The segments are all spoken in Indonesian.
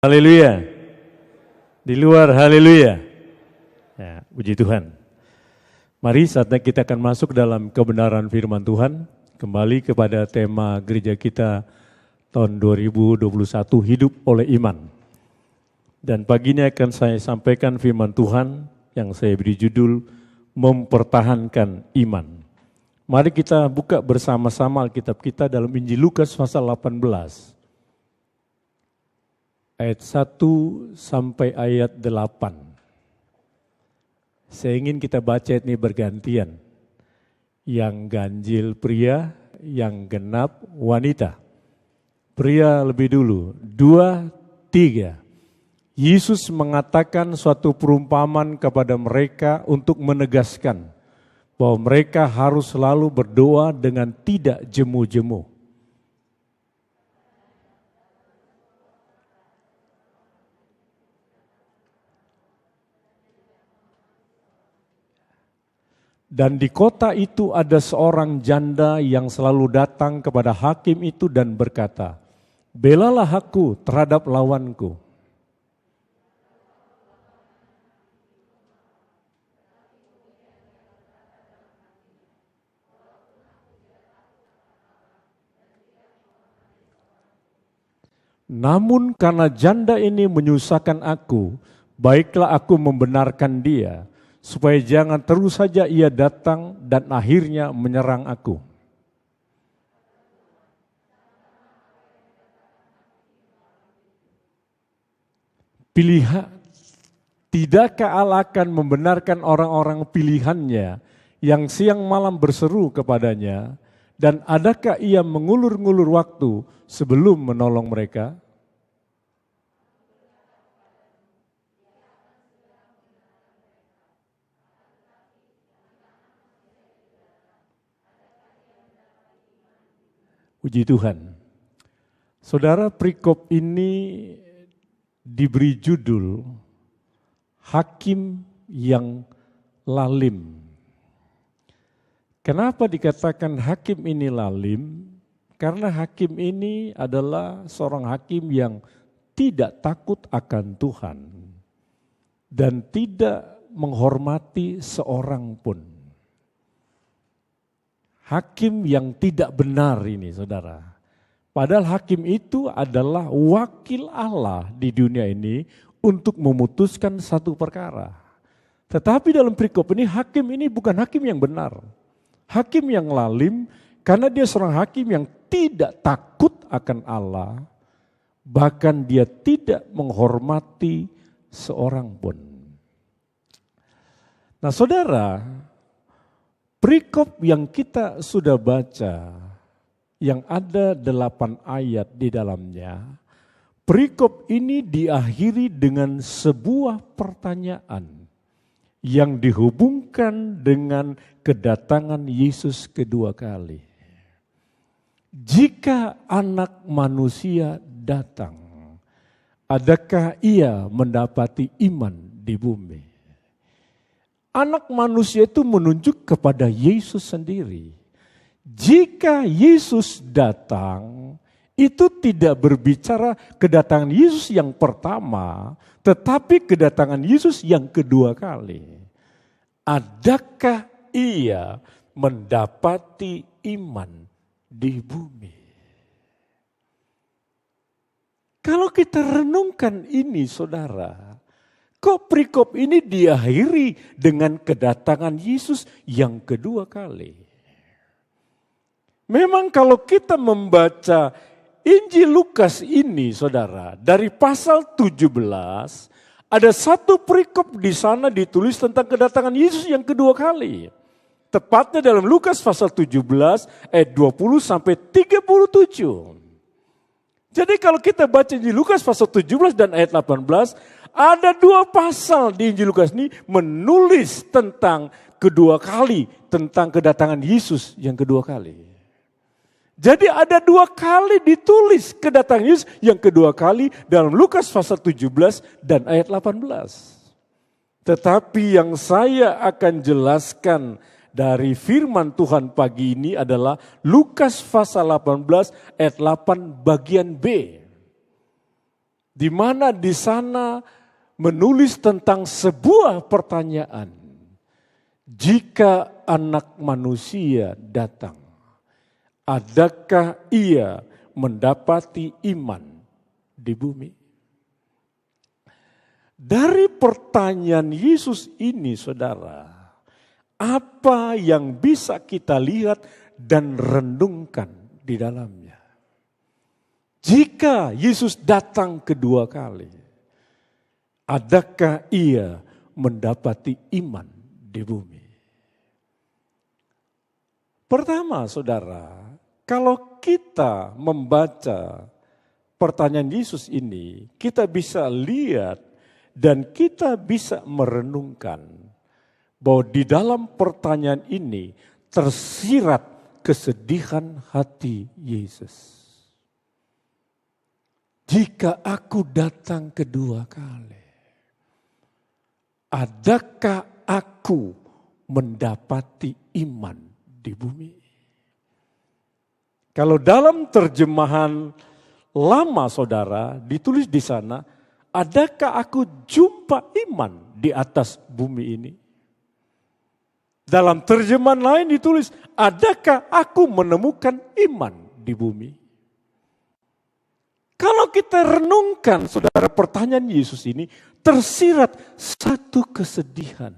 Haleluya. Di luar haleluya. Ya, puji Tuhan. Mari saatnya kita akan masuk dalam kebenaran firman Tuhan. Kembali kepada tema gereja kita tahun 2021, hidup oleh iman. Dan pagi ini akan saya sampaikan firman Tuhan yang saya beri judul mempertahankan iman. Mari kita buka bersama-sama Alkitab kita dalam Injil Lukas pasal 18. Ayat 1 sampai ayat 8. Saya ingin kita baca ini bergantian. Yang ganjil pria, yang genap wanita. Pria lebih dulu. 2, 3. Yesus mengatakan suatu perumpamaan kepada mereka untuk menegaskan bahwa mereka harus selalu berdoa dengan tidak jemu-jemu. Dan di kota itu ada seorang janda yang selalu datang kepada hakim itu dan berkata, "Belalah aku terhadap lawanku." Namun karena janda ini menyusahkan aku, baiklah aku membenarkan dia, supaya jangan terus saja ia datang dan akhirnya menyerang aku. Tidakkah Allah akan membenarkan orang-orang pilihannya yang siang malam berseru kepadanya, dan adakah ia mengulur-ngulur waktu sebelum menolong mereka? Puji Tuhan. Saudara, perikop ini diberi judul Hakim yang Lalim. Kenapa dikatakan hakim ini lalim? Karena hakim ini adalah seorang hakim yang tidak takut akan Tuhan dan tidak menghormati seorang pun. Hakim yang tidak benar ini, saudara. Padahal hakim itu adalah wakil Allah di dunia ini untuk memutuskan satu perkara. Tetapi dalam perikop ini, hakim ini bukan hakim yang benar. Hakim yang lalim, karena dia seorang hakim yang tidak takut akan Allah, bahkan dia tidak menghormati seorang pun. Nah, saudara, perikop yang kita sudah baca, yang ada 8 ayat di dalamnya, perikop ini diakhiri dengan sebuah pertanyaan yang dihubungkan dengan kedatangan Yesus kedua kali. Jika anak manusia datang, adakah ia mendapati iman di bumi? Anak manusia itu menunjuk kepada Yesus sendiri. Jika Yesus datang, itu tidak berbicara kedatangan Yesus yang pertama, tetapi kedatangan Yesus yang kedua kali. Adakah ia mendapati iman di bumi? Kalau kita renungkan ini, saudara, kok perikop ini diakhiri dengan kedatangan Yesus yang kedua kali? Memang kalau kita membaca Injil Lukas ini, saudara, dari pasal 17, ada satu perikop di sana ditulis tentang kedatangan Yesus yang kedua kali. Tepatnya dalam Lukas pasal 17 ayat 20 sampai 37. Jadi kalau kita baca Injil Lukas pasal 17 dan ayat 18, ada 2 pasal di Injil Lukas ini menulis tentang kedua kali, tentang kedatangan Yesus yang kedua kali. Jadi ada 2 kali ditulis kedatangan Yesus yang kedua kali dalam Lukas pasal 17 dan ayat 18. Tetapi yang saya akan jelaskan dari firman Tuhan pagi ini adalah Lukas pasal 18 ayat 8 bagian B. di mana di sana menulis tentang sebuah pertanyaan. Jika anak manusia datang, adakah ia mendapati iman di bumi? Dari pertanyaan Yesus ini, saudara, apa yang bisa kita lihat dan renungkan di dalamnya? Jika Yesus datang kedua kali, adakah ia mendapati iman di bumi? Pertama, saudara, kalau kita membaca pertanyaan Yesus ini, kita bisa lihat dan kita bisa merenungkan bahwa di dalam pertanyaan ini tersirat kesedihan hati Yesus. Jika aku datang kedua kali, adakah aku mendapati iman di bumi? Kalau dalam terjemahan lama, saudara, ditulis di sana, adakah aku jumpa iman di atas bumi ini? Dalam terjemahan lain ditulis, adakah aku menemukan iman di bumi? Kalau kita renungkan, saudara, pertanyaan Yesus ini tersirat satu kesedihan.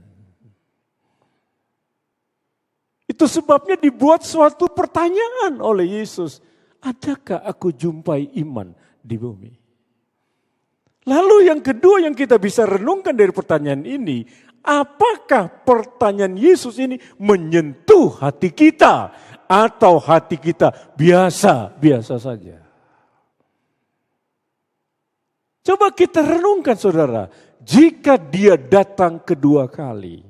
Itu sebabnya dibuat suatu pertanyaan oleh Yesus. Adakah aku jumpai iman di bumi? Lalu yang kedua yang kita bisa renungkan dari pertanyaan ini, apakah pertanyaan Yesus ini menyentuh hati kita atau hati kita biasa-biasa saja? Coba kita renungkan, saudara, jika dia datang kedua kali,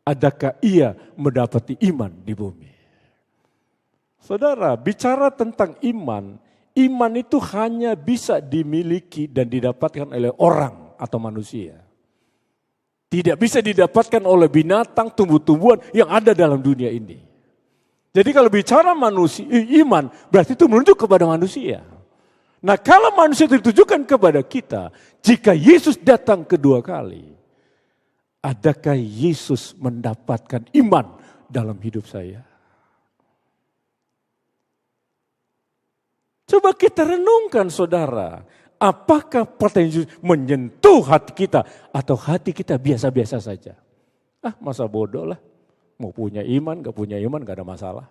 adakah ia mendapati iman di bumi? Saudara, bicara tentang iman, iman itu hanya bisa dimiliki dan didapatkan oleh orang atau manusia. Tidak bisa didapatkan oleh binatang, tumbuh-tumbuhan yang ada dalam dunia ini. Jadi kalau bicara manusia, iman berarti itu menunjuk kepada manusia. Nah, kalau manusia ditujukan kepada kita, jika Yesus datang kedua kali, adakah Yesus mendapatkan iman dalam hidup saya? Coba kita renungkan, saudara, apakah pertanyaan Yesus menyentuh hati kita atau hati kita biasa-biasa saja? Masa bodoh lah, mau punya iman, gak punya iman gak ada masalah.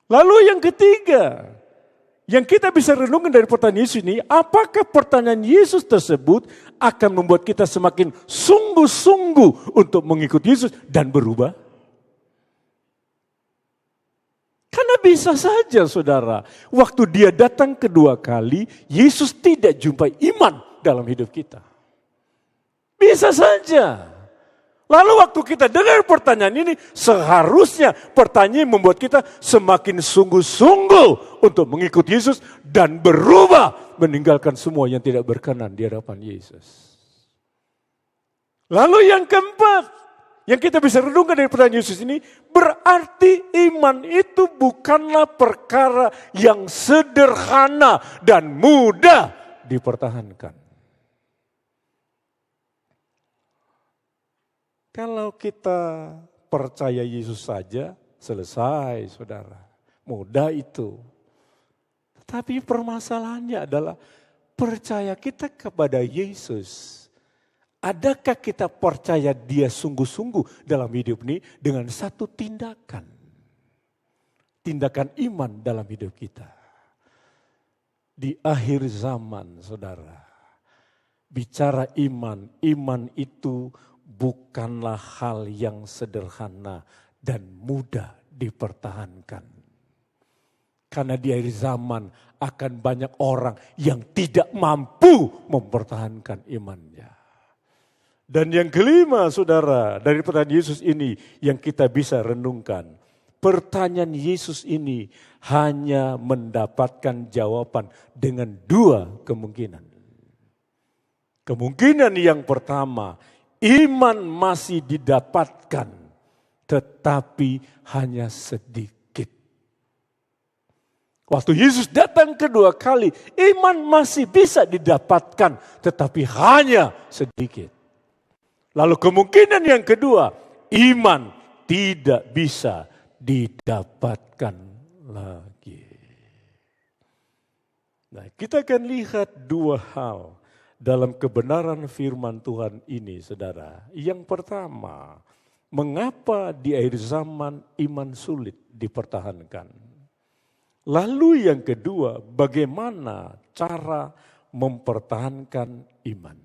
Lalu yang ketiga, yang kita bisa renungkan dari pertanyaan Yesus ini, apakah pertanyaan Yesus tersebut akan membuat kita semakin sungguh-sungguh untuk mengikuti Yesus dan berubah? Karena bisa saja, saudara, waktu dia datang kedua kali, Yesus tidak jumpai iman dalam hidup kita. Bisa saja. Lalu waktu kita dengar pertanyaan ini, seharusnya pertanyaan membuat kita semakin sungguh-sungguh untuk mengikuti Yesus dan berubah, meninggalkan semua yang tidak berkenan di hadapan Yesus. Lalu yang keempat, yang kita bisa renungkan dari pertanyaan Yesus ini, berarti iman itu bukanlah perkara yang sederhana dan mudah dipertahankan. Kalau kita percaya Yesus saja, selesai, saudara. Mudah itu. Tapi permasalahannya adalah percaya kita kepada Yesus. Adakah kita percaya dia sungguh-sungguh dalam hidup ini dengan satu tindakan. Tindakan iman dalam hidup kita. Di akhir zaman, saudara. Bicara iman, iman itu bukanlah hal yang sederhana dan mudah dipertahankan. Karena di akhir zaman akan banyak orang yang tidak mampu mempertahankan imannya. Dan yang kelima, saudara, dari pertanyaan Yesus ini yang kita bisa renungkan. Pertanyaan Yesus ini hanya mendapatkan jawaban dengan dua kemungkinan. Kemungkinan yang pertama, iman masih didapatkan, tetapi hanya sedikit. Waktu Yesus datang kedua kali, iman masih bisa didapatkan, tetapi hanya sedikit. Lalu kemungkinan yang kedua, iman tidak bisa didapatkan lagi. Nah, kita akan lihat dua hal dalam kebenaran firman Tuhan ini, saudara. Yang pertama, mengapa di akhir zaman iman sulit dipertahankan? Lalu yang kedua, bagaimana cara mempertahankan iman?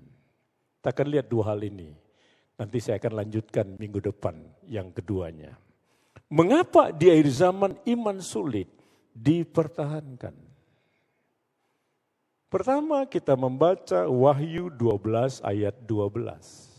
Kita akan lihat dua hal ini. Nanti saya akan lanjutkan minggu depan yang keduanya. Mengapa di akhir zaman iman sulit dipertahankan? Pertama kita membaca Wahyu 12 ayat 12.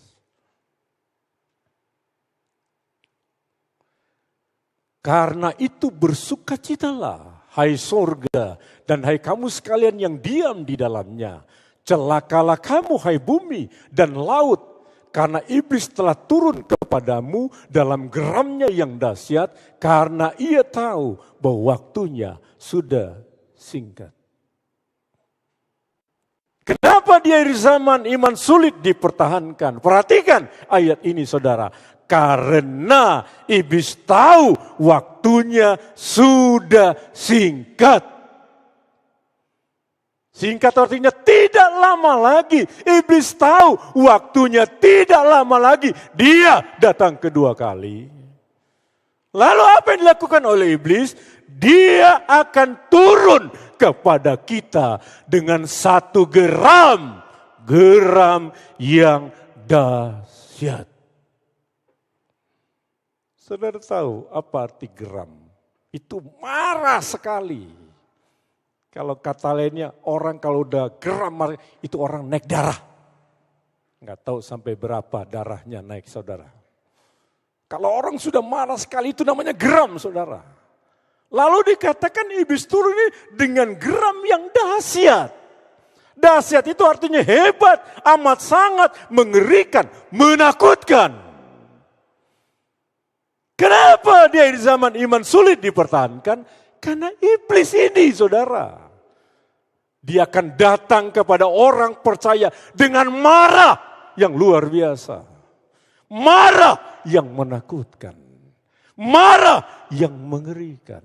Karena itu bersukacitalah, hai sorga, dan hai kamu sekalian yang diam di dalamnya. Celakalah kamu, hai bumi dan laut, karena iblis telah turun kepadamu dalam geramnya yang dahsyat, karena ia tahu bahwa waktunya sudah singkat. Kenapa di akhir zaman iman sulit dipertahankan? Perhatikan ayat ini, saudara. Karena iblis tahu waktunya sudah singkat. Singkat artinya tidak lama lagi. Iblis tahu waktunya tidak lama lagi. Dia datang kedua kali. Lalu apa yang dilakukan oleh iblis? Dia akan turun kepada kita dengan satu geram yang dahsyat. Saudara tahu apa arti geram? Itu marah sekali. Kalau kata lainnya, orang kalau udah geram itu orang naik darah. Nggak tahu sampai berapa darahnya naik, saudara. Kalau orang sudah marah sekali itu namanya geram, saudara. Lalu dikatakan iblis turun ini dengan geram yang dahsyat. Dahsyat itu artinya hebat, amat sangat, mengerikan, menakutkan. Kenapa di akhir zaman iman sulit dipertahankan? Karena iblis ini, saudara. Dia akan datang kepada orang percaya dengan marah yang luar biasa. Marah yang menakutkan. Marah yang mengerikan.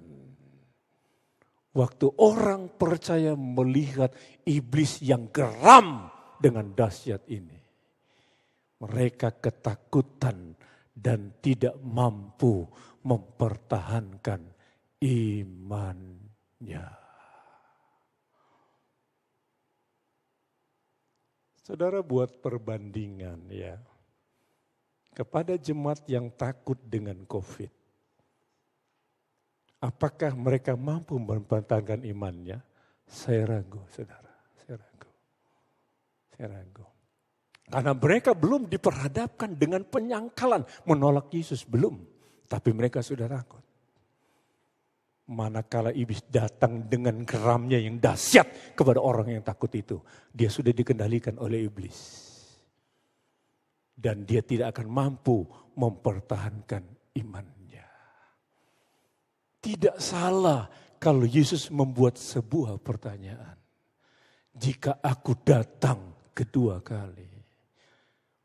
Waktu orang percaya melihat iblis yang geram dengan dahsyat ini, mereka ketakutan dan tidak mampu mempertahankan imannya. Saudara buat perbandingan ya, kepada jemaat yang takut dengan COVID. Apakah mereka mampu mempertahankan imannya? Saya ragu, saudara. Saya ragu. Karena mereka belum diperhadapkan dengan penyangkalan menolak Yesus, belum. Tapi mereka sudah takut. Manakala iblis datang dengan geramnya yang dahsyat kepada orang yang takut itu, dia sudah dikendalikan oleh iblis. Dan dia tidak akan mampu mempertahankan imannya. Tidak salah kalau Yesus membuat sebuah pertanyaan. Jika aku datang kedua kali,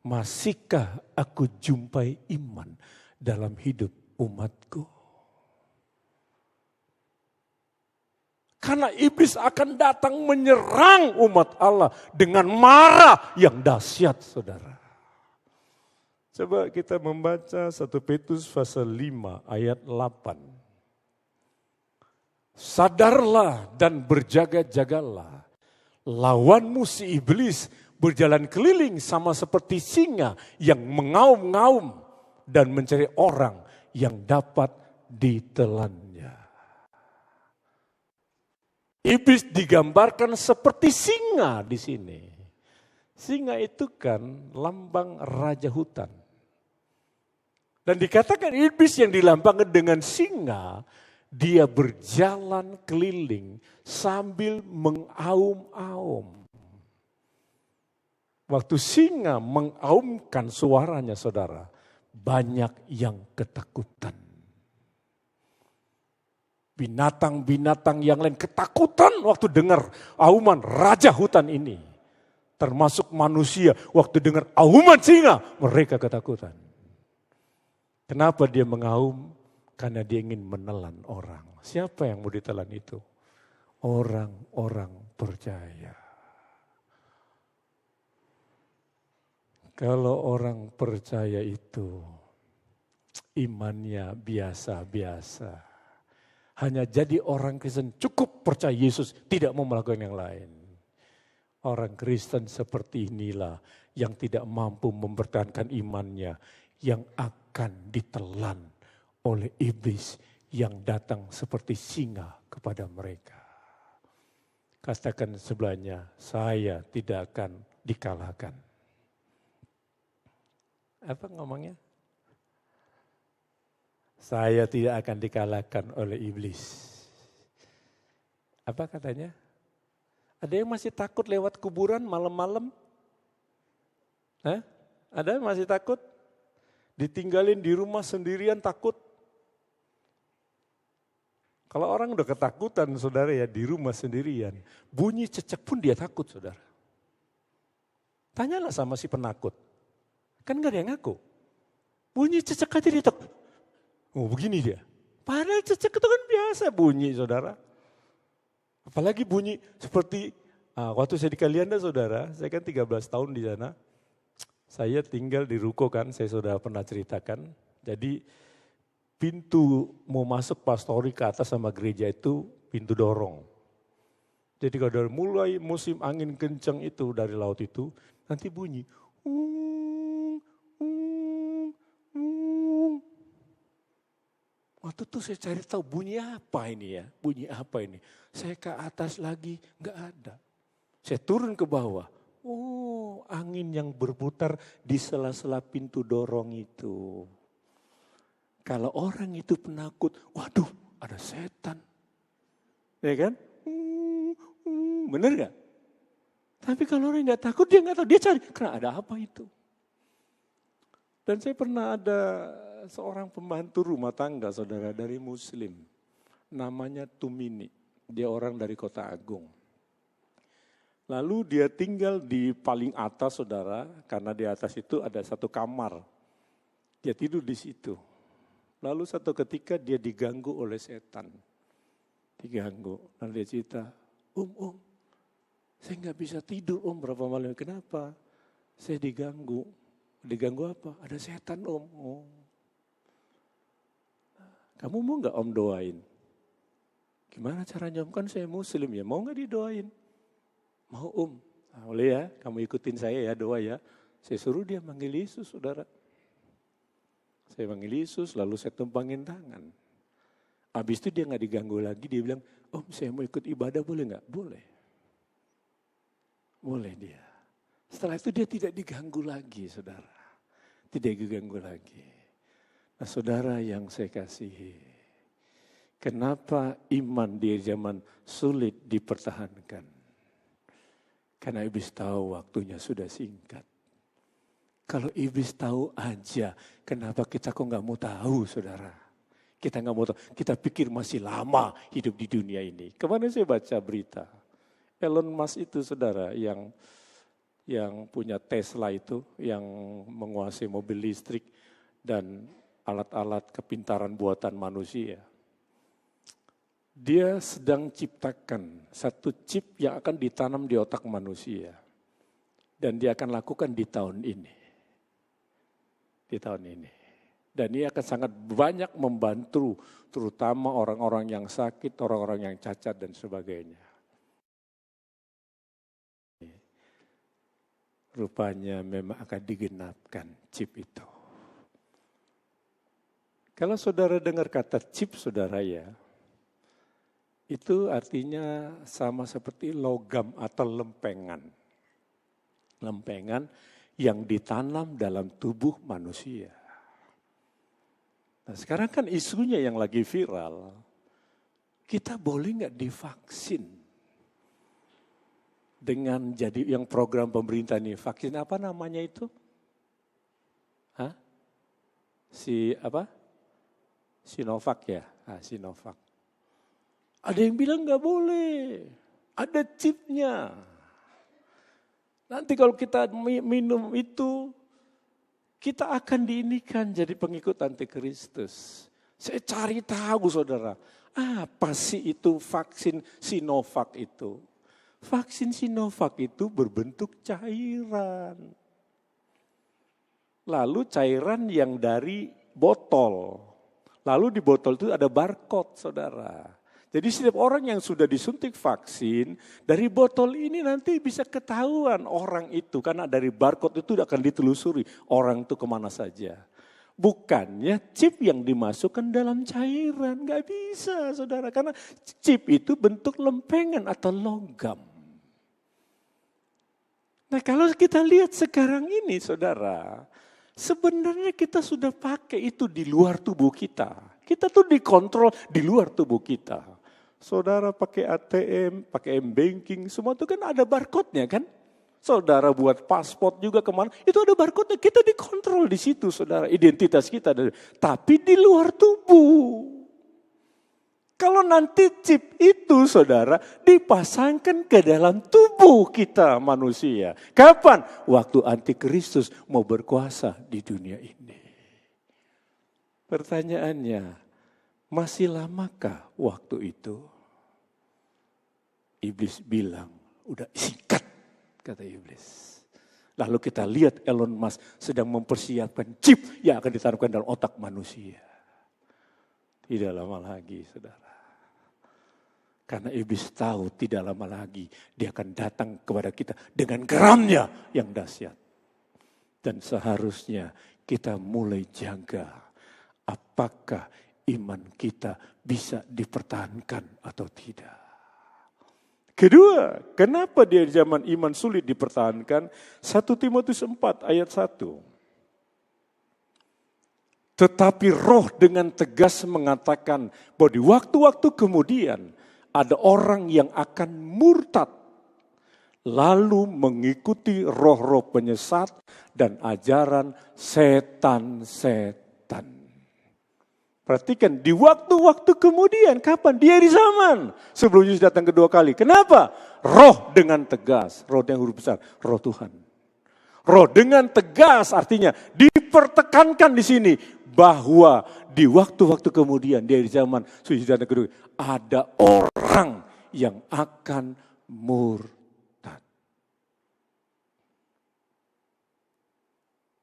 masihkah aku jumpai iman dalam hidup umatku? Karena iblis akan datang menyerang umat Allah dengan marah yang dahsyat, saudara. Coba kita membaca 1 Petrus pasal 5 ayat 8. Sadarlah dan berjaga-jagalah. Lawanmu si iblis berjalan keliling sama seperti singa yang mengaum-ngaum dan mencari orang yang dapat ditelannya. Iblis digambarkan seperti singa di sini. Singa itu kan lambang raja hutan. Dan dikatakan iblis yang dilambangkan dengan singa, dia berjalan keliling sambil mengaum-aum. Waktu singa mengaumkan suaranya, saudara, banyak yang ketakutan. Binatang-binatang yang lain ketakutan waktu dengar auman raja hutan ini. Termasuk manusia waktu dengar auman singa, mereka ketakutan. Kenapa dia mengaum? Karena dia ingin menelan orang. Siapa yang mau ditelan itu? Orang-orang percaya. Kalau orang percaya itu imannya biasa-biasa. Hanya jadi orang Kristen cukup percaya Yesus, tidak mau melakukan yang lain. Orang Kristen seperti inilah yang tidak mampu mempertahankan imannya, yang akan ditelan oleh iblis yang datang seperti singa kepada mereka. Katakan sebelahnya, saya tidak akan dikalahkan. Apa ngomongnya? Saya tidak akan dikalahkan oleh iblis. Apa katanya? Ada yang masih takut lewat kuburan malam-malam? Ada yang masih takut? Ditinggalin di rumah sendirian takut? Kalau orang udah ketakutan saudara ya di rumah sendirian, bunyi cecek pun dia takut saudara. Tanyalah sama si penakut. Kan gak ada yang ngaku. Bunyi cecek aja dia takut. Oh begini dia. Padahal cecek itu kan biasa bunyi saudara. Apalagi bunyi seperti, waktu saya di Kalianda saudara, saya kan 13 tahun di sana. Saya tinggal di ruko kan, saya sudah pernah ceritakan. Jadi pintu mau masuk pastori ke atas sama gereja itu pintu dorong. Jadi kalau dari mulai musim angin kencang itu dari laut itu, nanti bunyi. Waktu itu saya cari tahu bunyi apa ini ya, bunyi apa ini. Saya ke atas lagi, enggak ada. Saya turun ke bawah, oh angin yang berputar di sela-sela pintu dorong itu. Kalau orang itu penakut, waduh ada setan. Ya kan? Bener gak? Tapi kalau orang nggak takut, dia nggak tahu, dia cari, karena ada apa itu. Dan saya pernah ada seorang pembantu rumah tangga saudara dari Muslim. Namanya Tumini, dia orang dari Kota Agung. Lalu dia tinggal di paling atas saudara, karena di atas itu ada satu kamar. Dia tidur di situ. Lalu satu ketika dia diganggu oleh setan. Diganggu, lalu dia cerita, Om, saya nggak bisa tidur berapa malam. Kenapa? Saya diganggu. Diganggu apa? Ada setan Om. Oh. Kamu mau nggak Om doain? Gimana caranya Om? Kan saya Muslim ya, mau nggak didoain? Mau Om. Nah, boleh ya, kamu ikutin saya ya doa ya. Saya suruh dia manggil Yesus saudara. Saya panggil Yesus, lalu saya tumpangin tangan. Habis itu dia nggak diganggu lagi, dia bilang, Om saya mau ikut ibadah boleh nggak? Boleh. Boleh dia. Setelah itu dia tidak diganggu lagi saudara. Tidak diganggu lagi. Nah saudara yang saya kasihi. Kenapa iman di zaman sulit dipertahankan? Karena iblis tahu waktunya sudah singkat. Kalau iblis tahu aja, kenapa kita kok nggak mau tahu saudara? Kita nggak mau tahu, kita pikir masih lama hidup di dunia ini. Kemarin saya baca berita, Elon Musk itu saudara yang punya Tesla itu, yang menguasai mobil listrik dan alat-alat kepintaran buatan manusia. Dia sedang ciptakan satu chip yang akan ditanam di otak manusia. Dan dia akan lakukan di tahun ini. Di tahun ini. Dan ini akan sangat banyak membantu, terutama orang-orang yang sakit, orang-orang yang cacat dan sebagainya. Rupanya memang akan digenapkan chip itu. Kalau saudara dengar kata chip saudara ya, itu artinya sama seperti logam atau lempengan. Lempengan yang ditanam dalam tubuh manusia. Nah sekarang kan isunya yang lagi viral, kita boleh nggak divaksin? Dengan jadi yang program pemerintah ini, vaksin apa namanya itu? Sinovac ya, Sinovac. Ada yang bilang nggak boleh, ada chipnya. Nanti kalau kita minum itu, kita akan diinikan jadi pengikut antikristus. Saya cari tahu saudara, apa sih itu vaksin Sinovac itu? Vaksin Sinovac itu berbentuk cairan. Lalu cairan yang dari botol. Lalu di botol itu ada barcode saudara. Jadi setiap orang yang sudah disuntik vaksin, dari botol ini nanti bisa ketahuan orang itu. Karena dari barcode itu akan ditelusuri orang itu kemana saja. Bukannya chip yang dimasukkan dalam cairan, gak bisa saudara. Karena chip itu bentuk lempengan atau logam. Nah kalau kita lihat sekarang ini saudara, sebenarnya kita sudah pakai itu di luar tubuh kita. Kita tuh dikontrol di luar tubuh kita. Saudara pakai ATM, pakai M-Banking, semua itu kan ada barcode-nya kan. Saudara buat paspor juga kemana, itu ada barcode-nya. Kita dikontrol di situ saudara, identitas kita. Tapi di luar tubuh. Kalau nanti chip itu saudara dipasangkan ke dalam tubuh kita manusia. Kapan? Waktu antikristus mau berkuasa di dunia ini. Pertanyaannya, masih lamakah waktu itu? Iblis bilang, udah singkat kata iblis. Lalu kita lihat Elon Musk sedang mempersiapkan chip yang akan ditanamkan dalam otak manusia. Tidak lama lagi saudara. Karena iblis tahu tidak lama lagi dia akan datang kepada kita dengan geramnya yang dahsyat. Dan seharusnya kita mulai jaga apakah iman kita bisa dipertahankan atau tidak. Kedua, kenapa dia di zaman iman sulit dipertahankan? 1 Timotius 4 ayat 1. Tetapi roh dengan tegas mengatakan bahwa di waktu-waktu kemudian ada orang yang akan murtad. Lalu mengikuti roh-roh penyesat dan ajaran setan-setan. Perhatikan, di waktu-waktu kemudian, kapan? Di akhir zaman. Sebelum Yesus datang kedua kali. Kenapa? Roh dengan tegas. Roh yang huruf besar, roh Tuhan. Roh dengan tegas artinya dipertekankan di sini. Bahwa di waktu-waktu kemudian, di akhir zaman, Yesus datang kedua kali. Ada orang yang akan murtad.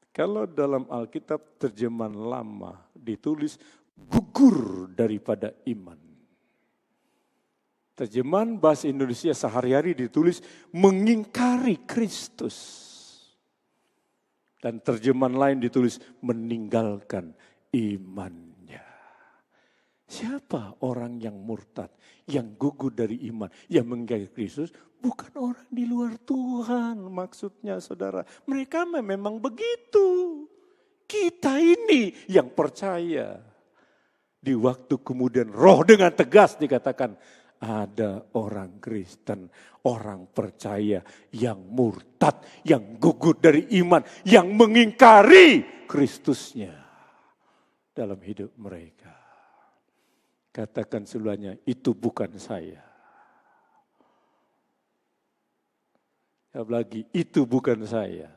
Kalau dalam Alkitab terjemahan lama ditulis gugur daripada iman. Terjemahan bahasa Indonesia sehari-hari ditulis mengingkari Kristus. Dan terjemahan lain ditulis meninggalkan imannya. Siapa orang yang murtad, yang gugur dari iman, yang mengingkari Kristus? Bukan orang di luar Tuhan maksudnya saudara. Mereka memang begitu. Kita ini yang percaya. Di waktu kemudian roh dengan tegas dikatakan ada orang Kristen, orang percaya yang murtad, yang gugur dari iman, yang mengingkari Kristusnya dalam hidup mereka. Katakan sebelahnya, itu bukan saya. Lagi, itu bukan saya.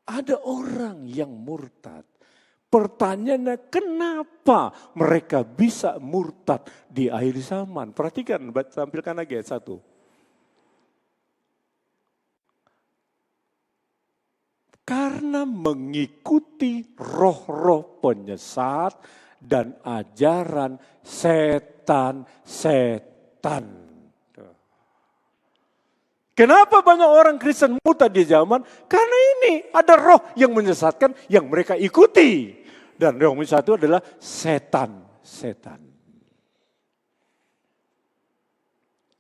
Ada orang yang murtad. Pertanyaannya kenapa mereka bisa murtad di akhir zaman? Perhatikan, tampilkan lagi ayat 1. Karena mengikuti roh-roh penyesat dan ajaran setan-setan. Kenapa banyak orang Kristen murtad di zaman? Karena ini ada roh yang menyesatkan yang mereka ikuti. Dan roh yang satu adalah setan-setan.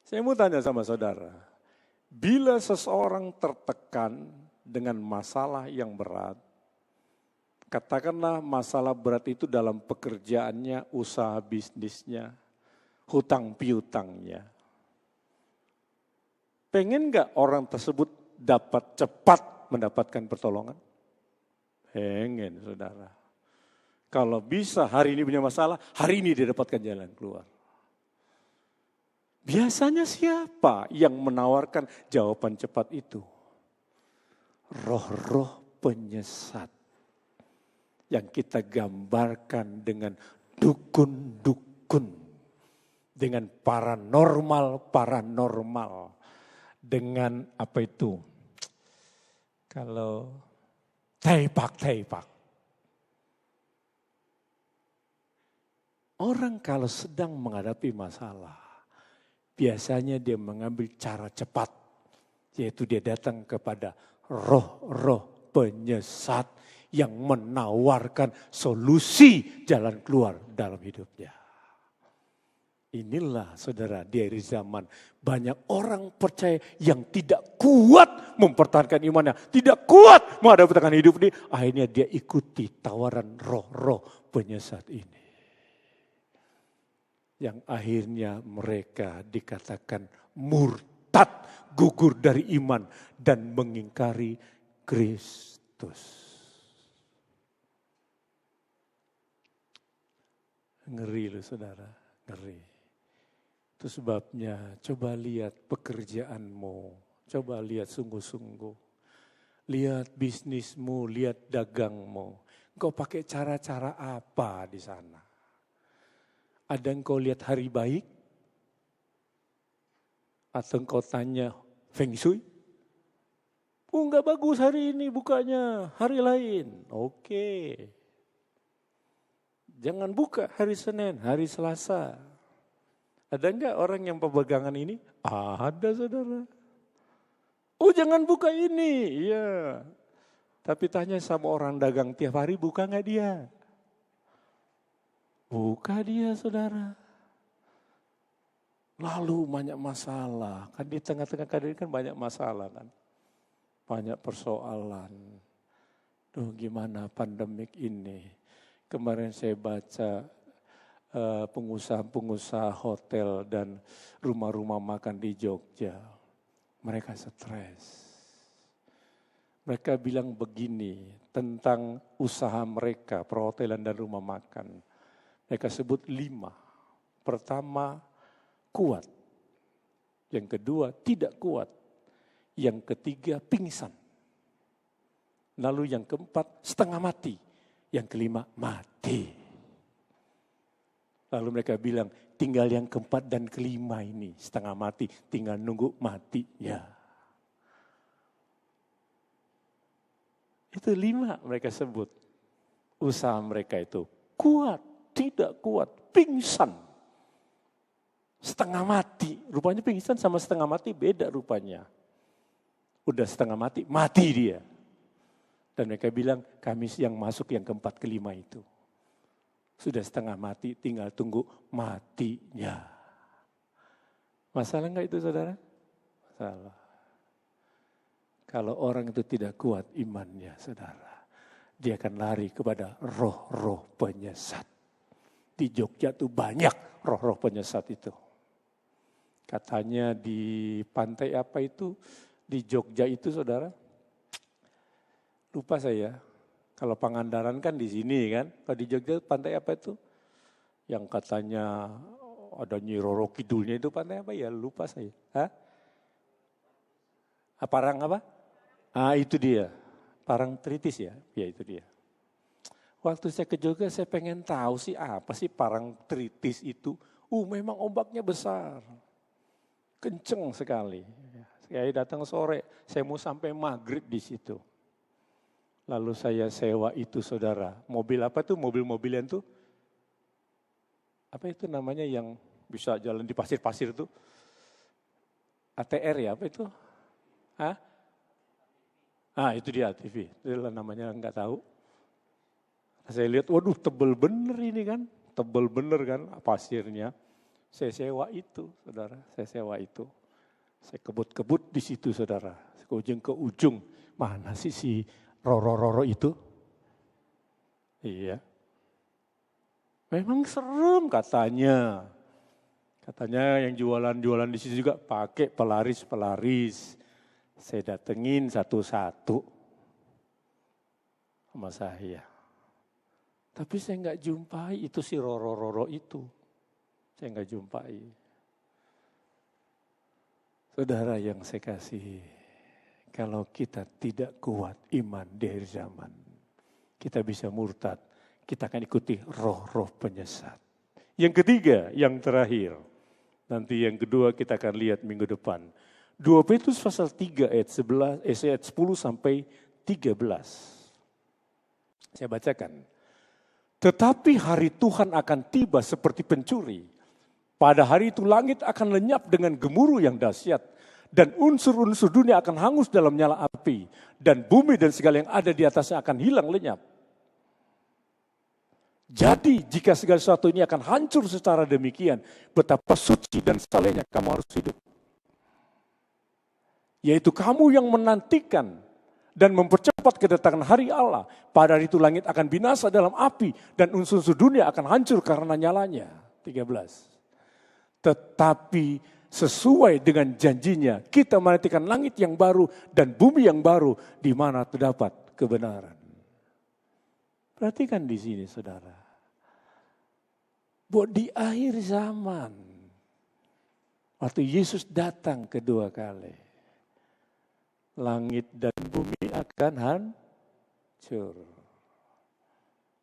Saya mau tanya sama saudara. Bila seseorang tertekan dengan masalah yang berat, katakanlah masalah berat itu dalam pekerjaannya, usaha bisnisnya, hutang piutangnya. Pengen gak orang tersebut dapat cepat mendapatkan pertolongan? Pengen saudara. Kalau bisa hari ini punya masalah, hari ini dia dapatkan jalan keluar. Biasanya siapa yang menawarkan jawaban cepat itu? Roh-roh penyesat yang kita gambarkan dengan dukun-dukun, dengan paranormal, dengan apa itu? Kalau teipak. Orang kalau sedang menghadapi masalah, biasanya dia mengambil cara cepat, yaitu dia datang kepada roh-roh penyesat yang menawarkan solusi jalan keluar dalam hidupnya. Inilah saudara, di akhir zaman banyak orang percaya yang tidak kuat mempertahankan imannya, tidak kuat menghadapi tekanan hidup ini, akhirnya dia ikuti tawaran roh-roh penyesat ini. Yang akhirnya mereka dikatakan murtad, gugur dari iman dan mengingkari Kristus. Ngeri loh saudara, ngeri. Itu sebabnya coba lihat pekerjaanmu, coba lihat sungguh-sungguh. Lihat bisnismu, lihat dagangmu. Engkau pakai cara-cara apa di sana? Ada engkau lihat hari baik? Atau engkau tanya feng shui? Oh enggak bagus hari ini bukanya, hari lain. Oke. Jangan buka hari Senin, hari Selasa. Ada enggak orang yang pepegangan ini? Ada saudara. Oh jangan buka ini, iya. Tapi tanya sama orang dagang tiap hari buka enggak dia? Buka dia saudara. Lalu banyak masalah. Kan di tengah-tengah keadaan kan banyak masalah kan. Banyak persoalan. Duh gimana pandemik ini. Kemarin saya baca pengusaha-pengusaha hotel dan rumah-rumah makan di Jogja. Mereka stres. Mereka bilang begini tentang usaha mereka, perhotelan dan rumah makan. Mereka sebut 5. Pertama, kuat. Yang kedua, tidak kuat. Yang ketiga, pingsan. Lalu yang keempat, setengah mati. Yang kelima, mati. Lalu mereka bilang, tinggal yang keempat dan kelima ini, setengah mati. Tinggal nunggu mati, ya. Itu 5 mereka sebut. Usaha mereka itu kuat. Tidak kuat, pingsan, setengah mati. Rupanya pingsan sama setengah mati beda rupanya. Udah setengah mati, mati dia. Dan mereka bilang kami yang masuk yang keempat kelima itu. Sudah setengah mati, tinggal tunggu matinya. Masalah enggak itu saudara? Masalah. Kalau orang itu tidak kuat imannya saudara, dia akan lari kepada roh-roh penyesat. Di Jogja tuh banyak roh-roh penyesat itu. Katanya di pantai apa itu, di Jogja itu saudara, lupa saya. Kalau Pangandaran kan di sini kan, kalau di Jogja pantai apa itu? Yang katanya ada Nyi Roro Kidulnya itu pantai apa ya, lupa saya. Hah? Parang apa? Itu dia, Parangtritis ya, ya itu dia. Waktu saya ke Jogja saya pengen tahu sih apa sih Parangtritis itu. Memang ombaknya besar. Kenceng sekali. Saya datang sore, saya mau sampai maghrib di situ. Lalu saya sewa itu saudara. Mobil apa tuh? Mobil-mobilan tuh. Apa itu namanya yang bisa jalan di pasir-pasir tuh? ATR ya apa itu? Itu dia ATV. Itu namanya enggak tahu. Saya lihat, waduh tebel bener ini kan. Tebel bener kan pasirnya. Saya sewa itu saudara. Saya sewa itu. Saya kebut-kebut di situ saudara. Ke ujung ke ujung. Mana sih si Roro-Roro itu? Iya. Memang serem katanya. Katanya yang jualan-jualan di situ juga pakai pelaris-pelaris. Saya datengin satu-satu sama saya. Tapi saya nggak jumpai itu si Roro-Roro itu. Saya nggak jumpai. Saudara yang saya kasih, kalau kita tidak kuat iman di akhir zaman, kita bisa murtad, kita akan ikuti roh-roh penyesat. Yang ketiga, yang terakhir, nanti yang kedua kita akan lihat minggu depan. 2 Petrus pasal 3 ayat 10 sampai 13. Saya bacakan. Tetapi hari Tuhan akan tiba seperti pencuri. Pada hari itu langit akan lenyap dengan gemuruh yang dahsyat. Dan unsur-unsur dunia akan hangus dalam nyala api. Dan bumi dan segala yang ada di atasnya akan hilang lenyap. Jadi jika segala sesuatu ini akan hancur secara demikian, betapa suci dan salehnya kamu harus hidup. Yaitu kamu yang menantikan dan mempercepat kedatangan hari Allah. Pada hari itu langit akan binasa dalam api dan unsur-unsur dunia akan hancur karena nyalanya. 13. Tetapi sesuai dengan janjinya, kita menantikan langit yang baru dan bumi yang baru di mana terdapat kebenaran. Perhatikan di sini saudara. Buat di akhir zaman, waktu Yesus datang kedua kali, langit dan bumi akan hancur.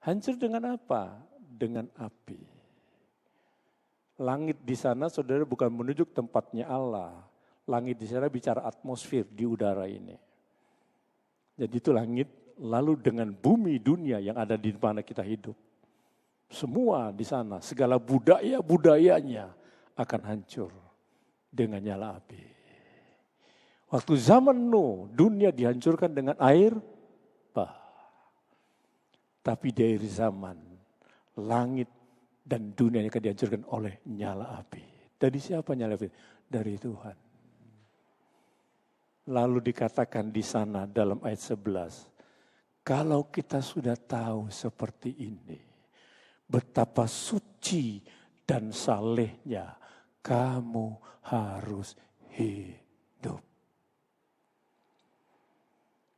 Hancur dengan apa? Dengan api. Langit di sana saudara bukan menunjuk tempatnya Allah. Langit di sana bicara atmosfer di udara ini. Jadi itu langit, lalu dengan bumi dunia yang ada di mana kita hidup. Semua di sana, segala budaya-budayanya akan hancur dengan nyala api. Waktu zaman Nuh, dunia dihancurkan dengan air bah. Tapi di akhir zaman, langit dan dunia akan dihancurkan oleh nyala api. Dari siapa nyala api? Dari Tuhan. Lalu dikatakan di sana dalam ayat 11. Kalau kita sudah tahu seperti ini. Betapa suci dan salehnya kamu harus hidup.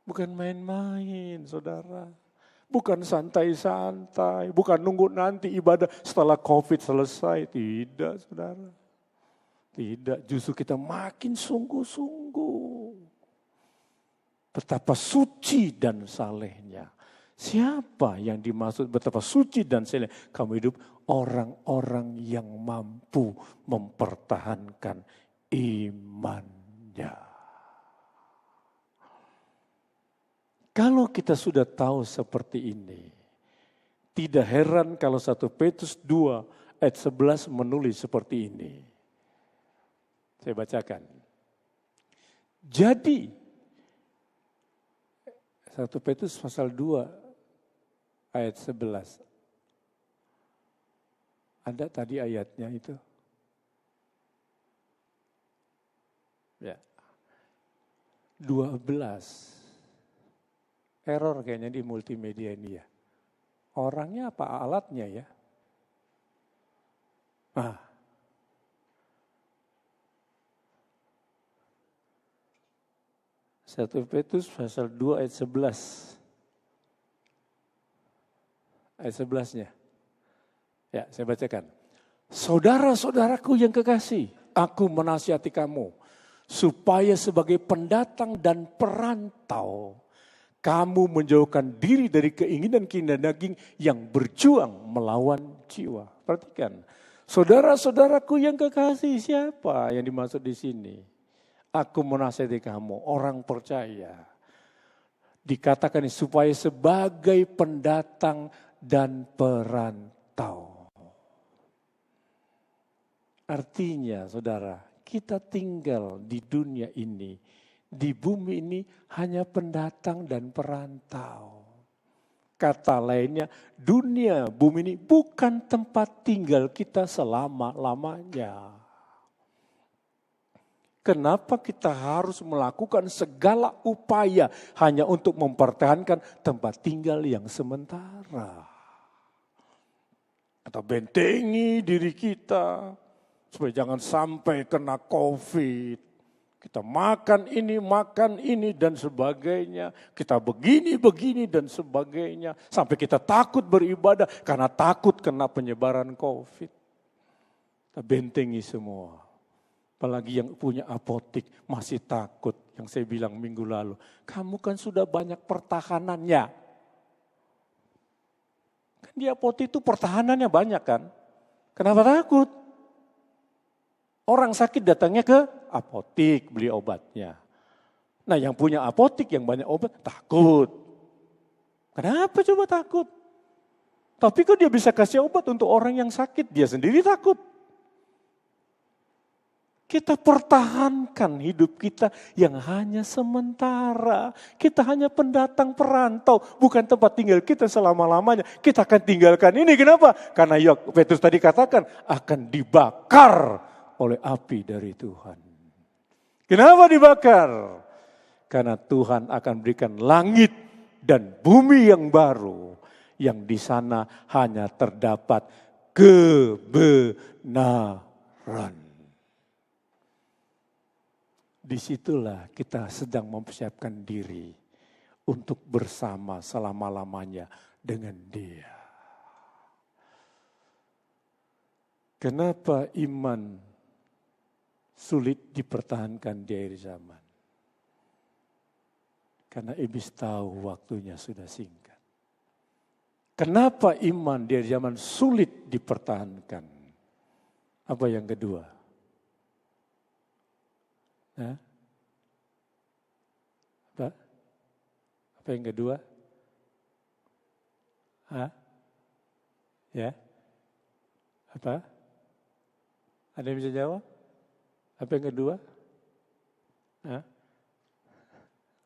Bukan main-main saudara. Bukan santai-santai, bukan nunggu nanti ibadah setelah COVID selesai. Tidak, saudara. Tidak, justru kita makin sungguh-sungguh. Betapa suci dan salehnya. Siapa yang dimaksud betapa suci dan saleh? Kamu hidup orang-orang yang mampu mempertahankan imannya. Kalau kita sudah tahu seperti ini, tidak heran kalau 1 Petrus 2 ayat 11 menulis seperti ini. Saya bacakan. Jadi, 1 Petrus pasal 2 ayat 11. Ada tadi ayatnya itu? Ya. 12. Error kayaknya di multimedia ini ya. Orangnya apa alatnya ya? 1 Petrus pasal 2 ayat 11. Ayat 11-nya. Ya, saya bacakan. Saudara-saudaraku yang kekasih, aku menasihati kamu supaya sebagai pendatang dan perantau kamu menjauhkan diri dari keinginan-keinginan daging yang berjuang melawan jiwa. Perhatikan, saudara-saudaraku yang kekasih, siapa yang dimaksud di sini? Aku menasihati kamu, orang percaya. Dikatakan supaya sebagai pendatang dan perantau. Artinya, saudara, kita tinggal di dunia ini. Di bumi ini hanya pendatang dan perantau. Kata lainnya, dunia bumi ini bukan tempat tinggal kita selama-lamanya. Kenapa kita harus melakukan segala upaya hanya untuk mempertahankan tempat tinggal yang sementara? Atau bentengi diri kita supaya jangan sampai kena COVID. Kita makan ini dan sebagainya. Kita begini dan sebagainya. Sampai kita takut beribadah karena takut kena penyebaran COVID. Kita bentengi semua. Apalagi yang punya apotik masih takut. Yang saya bilang minggu lalu, kamu kan sudah banyak pertahanannya. Kan di apotik itu pertahanannya banyak kan. Kenapa takut? Orang sakit datangnya ke apotik beli obatnya. Nah yang punya apotik yang banyak obat takut. Kenapa coba takut? Tapi kok dia bisa kasih obat untuk orang yang sakit, dia sendiri takut. Kita pertahankan hidup kita yang hanya sementara. Kita hanya pendatang perantau, bukan tempat tinggal kita selama-lamanya. Kita akan tinggalkan ini, kenapa? Karena Petrus tadi katakan akan dibakar oleh api dari Tuhan. Kenapa dibakar? Karena Tuhan akan berikan langit dan bumi yang baru. Yang di sana hanya terdapat kebenaran. Disitulah kita sedang mempersiapkan diri untuk bersama selama-lamanya dengan Dia. Kenapa iman sulit dipertahankan di akhir zaman? Karena iblis tahu waktunya sudah singkat. Kenapa iman di akhir zaman sulit dipertahankan? Apa yang kedua? Apa yang kedua? Ya? Apa? Ada yang bisa jawab? Apa yang kedua?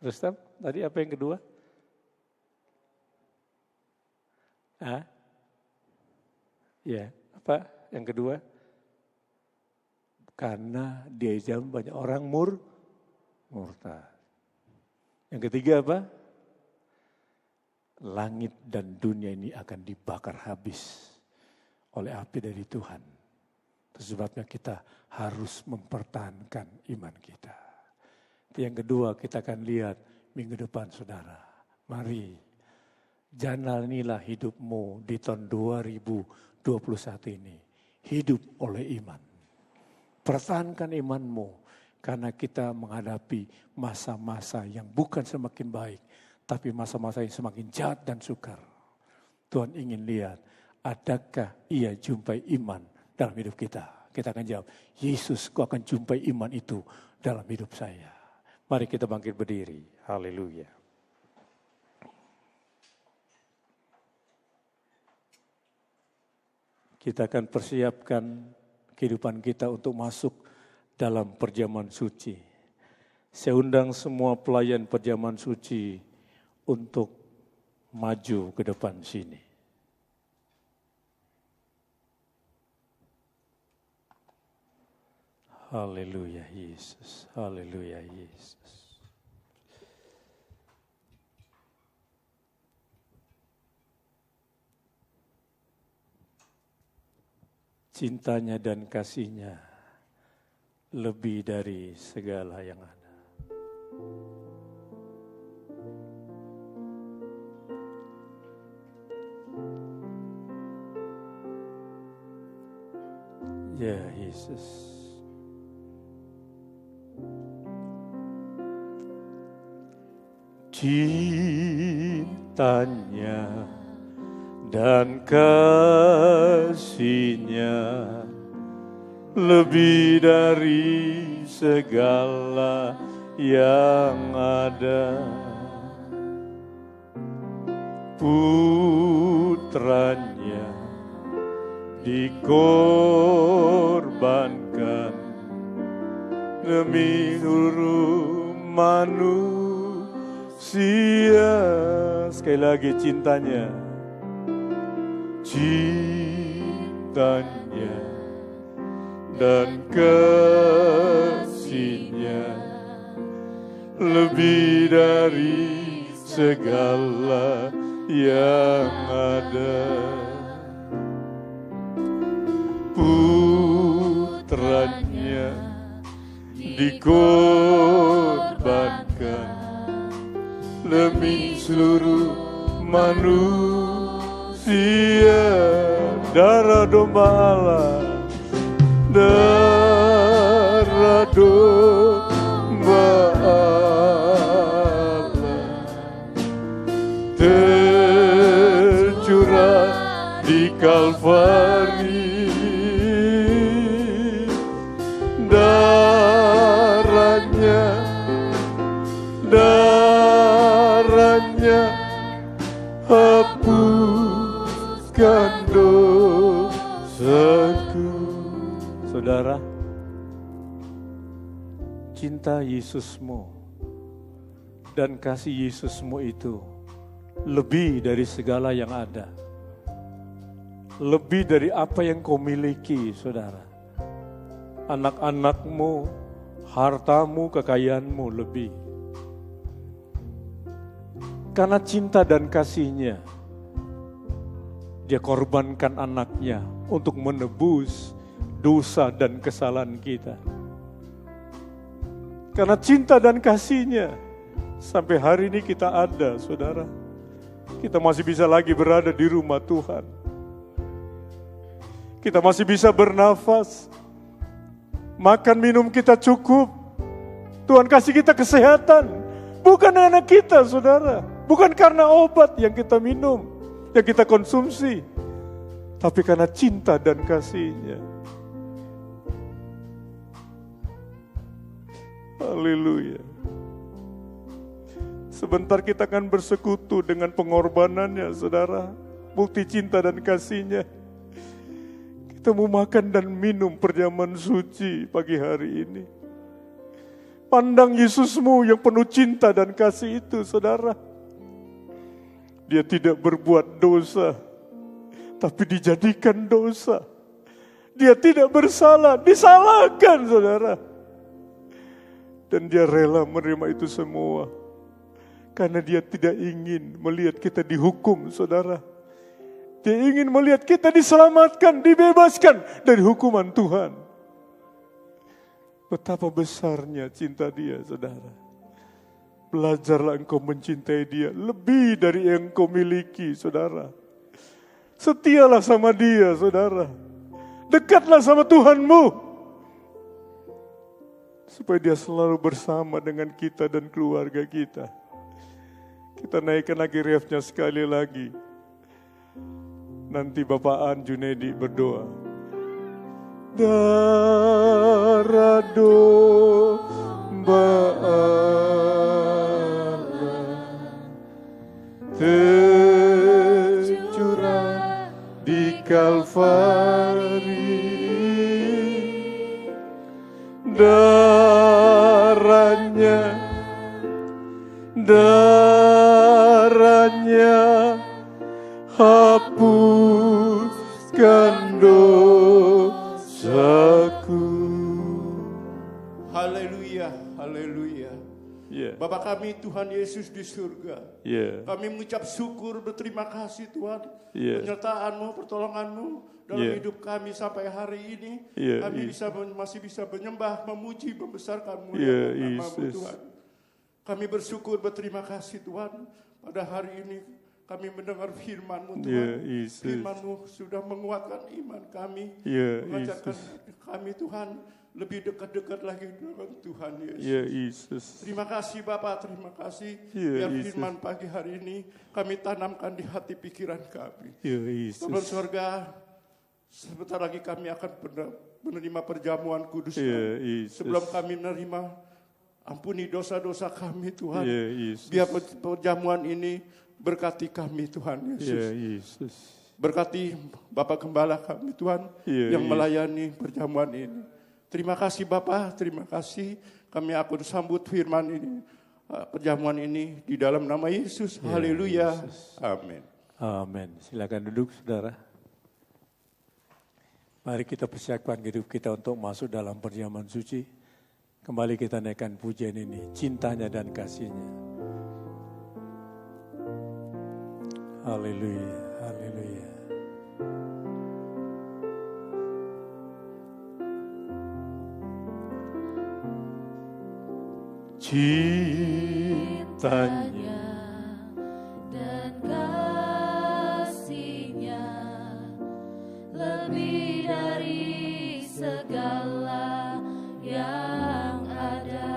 Rustam, tadi apa yang kedua? Ya, apa yang kedua? Karena di zaman banyak orang murtad. Yang ketiga apa? Langit dan dunia ini akan dibakar habis oleh api dari Tuhan. Itu sebabnya kita harus mempertahankan iman kita. Yang kedua kita akan lihat minggu depan saudara. Mari jalanilah hidupmu di tahun 2021 ini. Hidup oleh iman. Pertahankan imanmu karena kita menghadapi masa-masa yang bukan semakin baik, tapi masa-masa yang semakin jahat dan sukar. Tuhan ingin lihat, adakah ia jumpai iman dalam hidup kita? Kita akan jawab, Yesus, kau akan jumpai iman itu dalam hidup saya. Mari kita bangkit berdiri. Haleluya. Kita akan persiapkan kehidupan kita untuk masuk dalam perjamuan suci. Saya undang semua pelayan perjamuan suci untuk maju ke depan sini. Haleluya Yesus, haleluya Yesus. Cintanya dan kasihnya lebih dari segala yang ada. Ya Yesus. Cintanya dan kasihnya lebih dari segala yang ada. Putranya dikorbankan demi seluruh manusia. Sekali lagi cintanya dan kasihnya lebih dari segala yang ada. Putranya dikorbankan demi seluruh manusia. Darah domba Allah, darah domba Allah tercurah di Kalvari. Darahnya hapuskan dosaku. Saudara, cinta Yesusmu dan kasih Yesusmu itu lebih dari segala yang ada. Lebih dari apa yang kau miliki, saudara. Anak-anakmu, hartamu, kekayaanmu lebih. Karena cinta dan kasihnya, dia korbankan anaknya untuk menebus dosa dan kesalahan kita. Karena cinta dan kasihnya, sampai hari ini kita ada, saudara. Kita masih bisa lagi berada di rumah Tuhan. Kita masih bisa bernafas. Makan minum kita cukup. Tuhan kasih kita kesehatan. Bukan anak kita, saudara. Bukan karena obat yang kita minum, yang kita konsumsi. Tapi karena cinta dan kasih-Nya. Haleluya. Sebentar kita akan bersekutu dengan pengorbanannya, saudara. Bukti cinta dan kasih-Nya. Kita mau makan dan minum perjamuan suci pagi hari ini. Pandang Yesusmu yang penuh cinta dan kasih itu, saudara. Dia tidak berbuat dosa, tapi dijadikan dosa. Dia tidak bersalah, disalahkan, saudara. Dan dia rela menerima itu semua. Karena dia tidak ingin melihat kita dihukum, saudara. Dia ingin melihat kita diselamatkan, dibebaskan dari hukuman Tuhan. Betapa besarnya cinta dia, saudara. Belajarlah engkau mencintai dia lebih dari yang engkau miliki, saudara. Setialah sama dia, saudara. Dekatlah sama Tuhanmu. Supaya dia selalu bersama dengan kita dan keluarga kita. Kita naikkan lagi refnya sekali lagi. Nanti Bapak An Junedi berdoa. Darah domba Allah tercurah di Kalvari. Darahnya hapuskan dosaku. Haleluya, haleluya. Yeah. Bapa kami Tuhan Yesus di surga. Yeah. Kami mengucap syukur, berterima kasih Tuhan. Yeah. Penyertaan-Mu, pertolongan-Mu dalam hidup kami sampai hari ini. Kami masih bisa menyembah, memuji, membesarkan-Mu nama-Mu Tuhan. Kami bersyukur, berterima kasih Tuhan. Pada hari ini kami mendengar firman-Mu Tuhan. Firman-Mu sudah menguatkan iman kami. Mengajarkan kami Tuhan lebih dekat-dekat lagi dengan Tuhan Yesus. Terima kasih Bapak, terima kasih. Biar firman pagi hari ini kami tanamkan di hati pikiran kami. Tuhan surga, sebentar lagi kami akan menerima perjamuan kudus. Sebelum kami menerima, ampuni dosa-dosa kami Tuhan. Biar perjamuan ini berkati kami Tuhan Yesus. Berkati Bapak Gembala kami Tuhan yang melayani perjamuan ini. Terima kasih Bapak, terima kasih. Kami akan sambut firman ini, perjamuan ini di dalam nama Yesus. Haleluya. Amin. Amin. Silakan duduk saudara. Mari kita persiapkan hidup kita untuk masuk dalam perjamuan suci. Kembali kita naikkan pujian ini, cintanya dan kasihnya. Haleluya, haleluya. cintanya dan kasihnya lebih dari segala yang ada.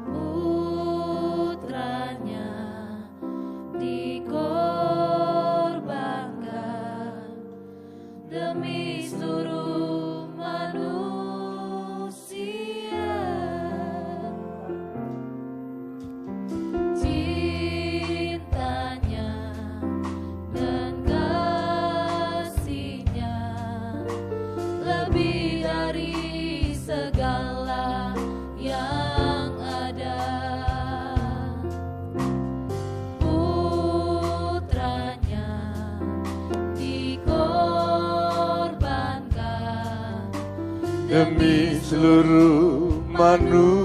Putranya dikorbankan demi seluruh manusia. Cintanya dan kasihnya lebih dari segala yang ada. Putranya dikorbankan demi seluruh manusia.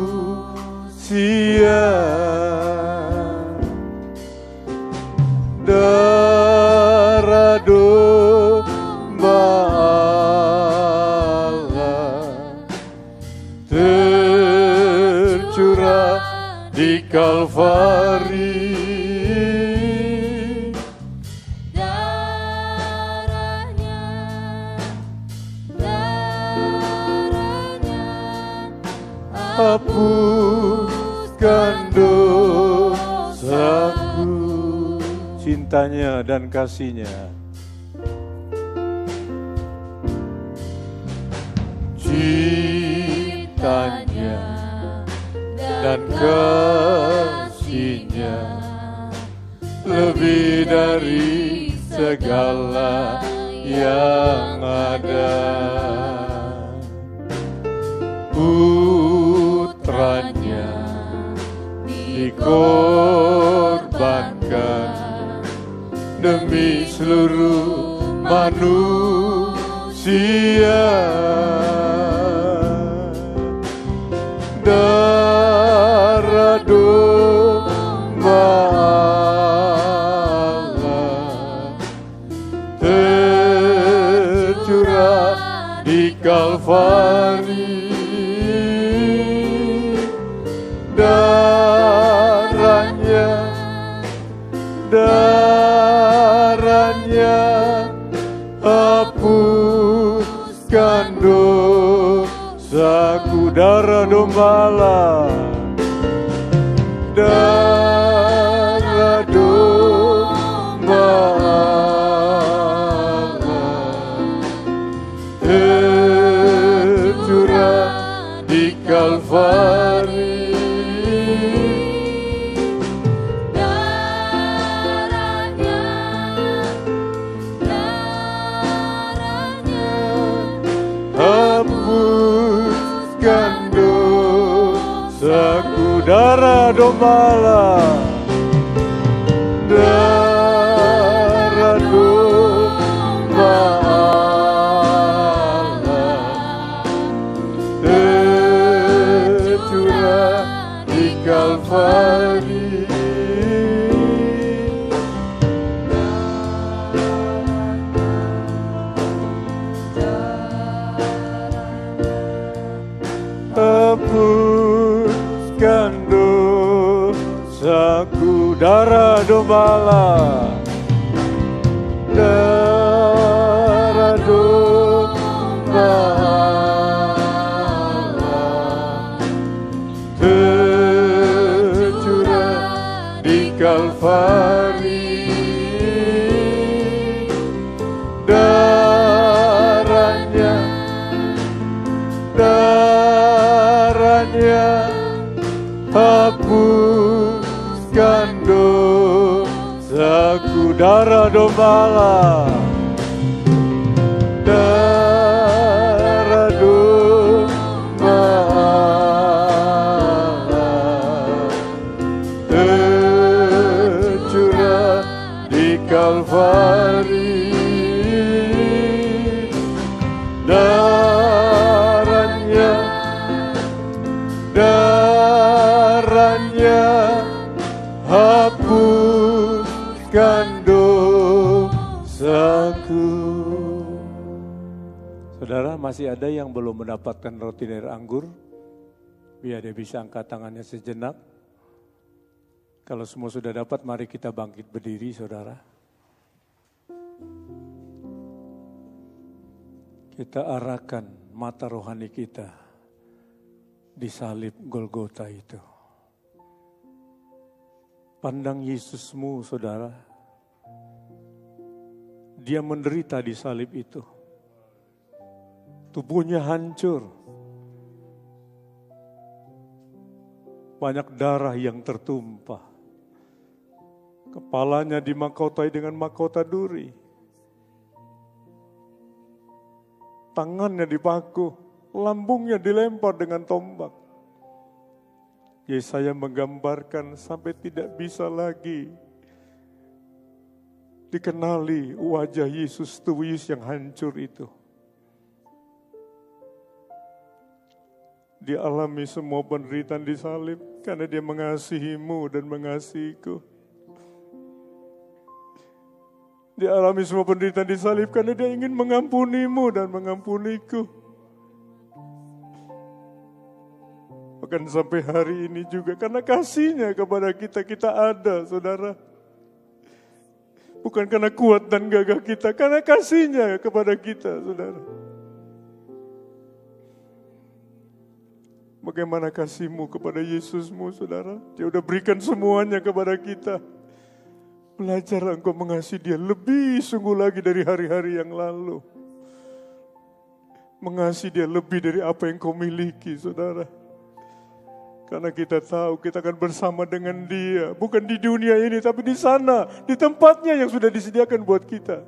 Darah domba Allah tercurah di Kalvari. Hapuskan dosaku. Cintanya dan kasihnya. Cintanya dan kasihnya lebih dari segala yang ada. Putranya dikorbankan demi seluruh manusia. Darah domba Allah tercurah di Kalvari. Darahnya hapuskan dosaku. Darah domba Allah, darah domba Allah tercurah di Kalvari. Hapuskan dosaku. Darah domba Allah, darah domba Allah tercurah di Kalvari. Hapuskan dosaku. Darah domba Allah, darah domba Allah tercurah di Kalvari. Darahnya hapuskan dosaku. Darah domba Allah, darah domba Allah tercurah di Kalvari. Darahnya hapuskan dosaku. Saudara, masih ada yang belum mendapatkan roti dari anggur? Biar dia bisa angkat tangannya sejenak. Kalau semua sudah dapat, mari kita bangkit berdiri, saudara. Kita arahkan mata rohani kita di salib Golgota itu. Pandang Yesusmu, saudara. Dia menderita di salib itu. Tubuhnya hancur. Banyak darah yang tertumpah. Kepalanya dimahkotai dengan mahkota duri. Tangannya dipaku, lambungnya dilempar dengan tombak. Yesaya menggambarkan sampai tidak bisa lagi dikenali wajah Yesus, tubuh Yesus yang hancur itu. Dia alami semua penderitaan di salib karena dia mengasihimu dan mengasihiku. Dia alami semua penderitaan di salib karena dia ingin mengampunimu dan mengampuniku. Bahkan sampai hari ini juga karena kasihnya kepada kita, kita ada, saudara. Bukan karena kuat dan gagah kita, karena kasihnya kepada kita, saudara. Bagaimana kasihmu kepada Yesusmu, saudara? Dia udah berikan semuanya kepada kita. Belajar engkau mengasihi dia lebih sungguh lagi dari hari-hari yang lalu. Mengasihi dia lebih dari apa yang kau miliki, saudara. Karena kita tahu kita akan bersama dengan dia. Bukan di dunia ini, tapi di sana. Di tempatnya yang sudah disediakan buat kita.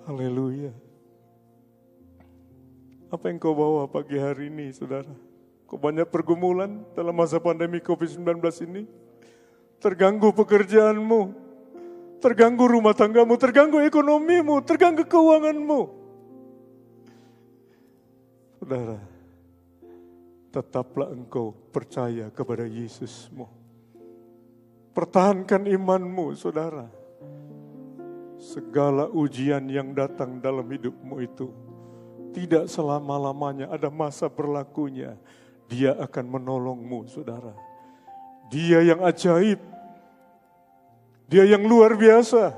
Haleluya. Apa yang kau bawa pagi hari ini, saudara? Kau banyak pergumulan dalam masa pandemi COVID-19 ini. Terganggu pekerjaanmu, terganggu rumah tanggamu, terganggu ekonomimu, terganggu keuanganmu. Saudara, tetaplah engkau percaya kepada Yesusmu. Pertahankan imanmu, saudara. Segala ujian yang datang dalam hidupmu itu tidak selama-lamanya, ada masa berlakunya. Dia akan menolongmu, saudara. Dia yang ajaib. Dia yang luar biasa.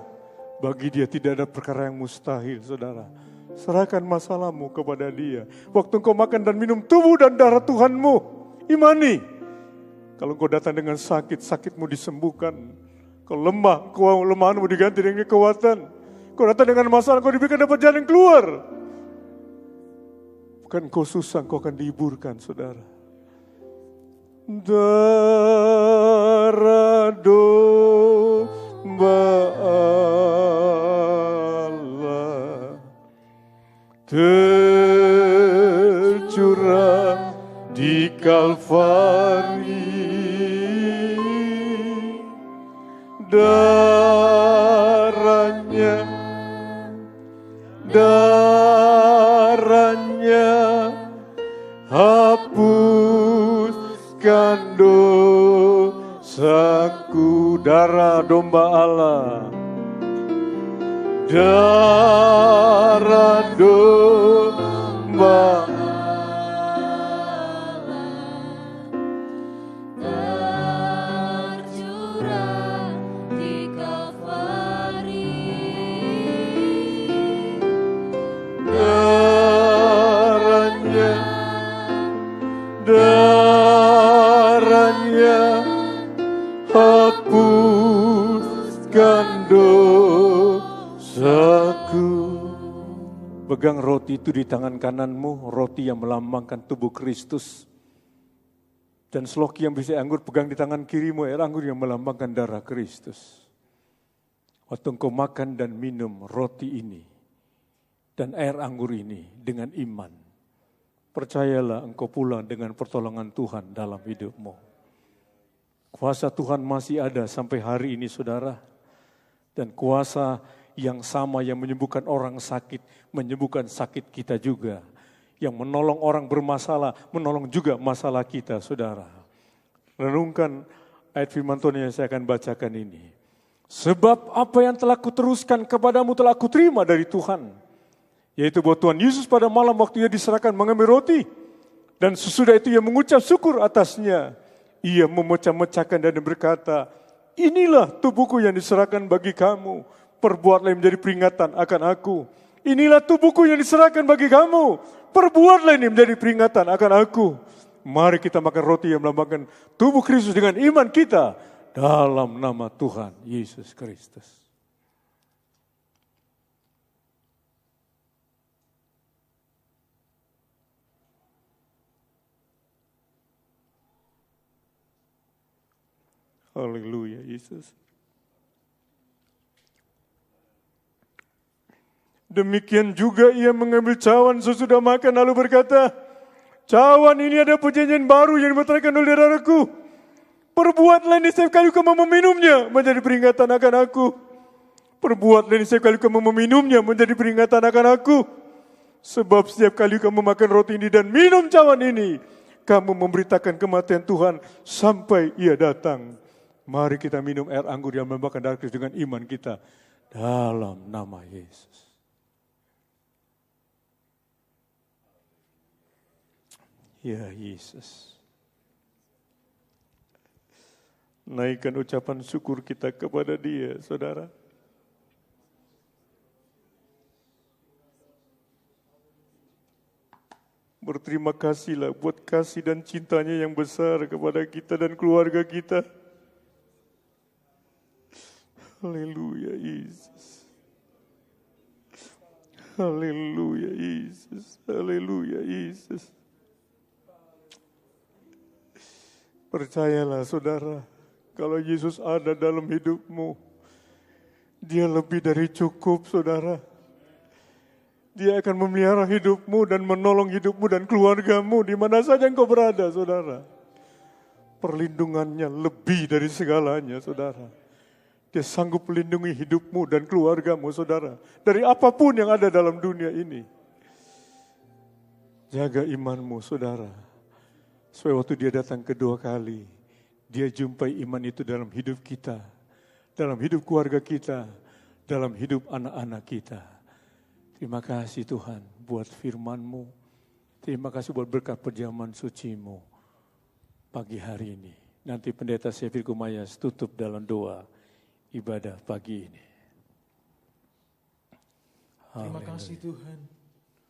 Bagi dia tidak ada perkara yang mustahil, saudara. Serahkan masalahmu kepada dia. Waktu engkau makan dan minum tubuh dan darah Tuhanmu, imani. Kalau engkau datang dengan sakit, sakitmu disembuhkan. Kau lemah, kelemahanmu diganti dengan kekuatan. Kau datang dengan masalah, kau diberikan dapat jalan keluar. Bukan kau susah, kau akan dihiburkan, saudara. Darah domba Allah tercurah di Kalvari. Darahnya hapuskan dosaku. Darah domba Allah, darah domba tercurah di Kalvari. Darahnya hapuskan dosaku. Pegang roti itu di tangan kananmu, roti yang melambangkan tubuh Kristus. Dan seloki yang berisi anggur pegang di tangan kirimu, air anggur yang melambangkan darah Kristus. Waktu engkau makan dan minum roti ini dan air anggur ini dengan iman, percayalah engkau pulang dengan pertolongan Tuhan dalam hidupmu. Kuasa Tuhan masih ada sampai hari ini, saudara. Dan kuasa yang sama yang menyembuhkan orang sakit, menyembuhkan sakit kita juga. Yang menolong orang bermasalah, menolong juga masalah kita, saudara. Renungkan ayat firman Tuhan yang saya akan bacakan ini. Sebab apa yang telah kuteruskan kepadamu telah kuterima dari Tuhan. Yaitu bahwa Tuhan Yesus pada malam waktu ia diserahkan mengambil roti. Dan sesudah itu ia mengucap syukur atasnya. Ia memecah-mecahkan dan berkata, inilah tubuhku yang diserahkan bagi kamu. Perbuatlah yang menjadi peringatan akan aku. Inilah tubuhku yang diserahkan bagi kamu. Perbuatlah ini menjadi peringatan akan aku. Mari kita makan roti yang melambangkan tubuh Kristus dengan iman kita. Dalam nama Tuhan Yesus Kristus. Haleluya Yesus. Demikian juga ia mengambil cawan sesudah makan lalu berkata, cawan ini ada perjanjian baru yang dimeteraikan oleh darahku. Perbuatlah ini setiap kali kamu meminumnya menjadi peringatan akan aku. Perbuatlah ini setiap kali kamu meminumnya menjadi peringatan akan aku. Sebab setiap kali kamu makan roti ini dan minum cawan ini, kamu memberitakan kematian Tuhan sampai ia datang. Mari kita minum air anggur yang melambangkan darah Kristus dengan iman kita dalam nama Yesus. Ya Yesus. Naikkan ucapan syukur kita kepada Dia, saudara. Berterima kasihlah buat kasih dan cintanya yang besar kepada kita dan keluarga kita. Haleluya Yesus. Haleluya Yesus. Haleluya Yesus. Percayalah saudara, kalau Yesus ada dalam hidupmu, Dia lebih dari cukup saudara. Dia akan memelihara hidupmu dan menolong hidupmu dan keluargamu di mana saja engkau berada saudara. Perlindungannya lebih dari segalanya saudara. Dia sanggup melindungi hidupmu dan keluargamu, saudara. Dari apapun yang ada dalam dunia ini. Jaga imanmu, saudara. Supaya waktu dia datang kedua kali, dia jumpai iman itu dalam hidup kita. Dalam hidup keluarga kita. Dalam hidup anak-anak kita. Terima kasih Tuhan buat firman-Mu. Terima kasih buat berkat perjamuan suci-Mu pagi hari ini. Nanti Pendeta Syafir Kumayas tutup dalam doa ibadah pagi ini. Terima kasih Tuhan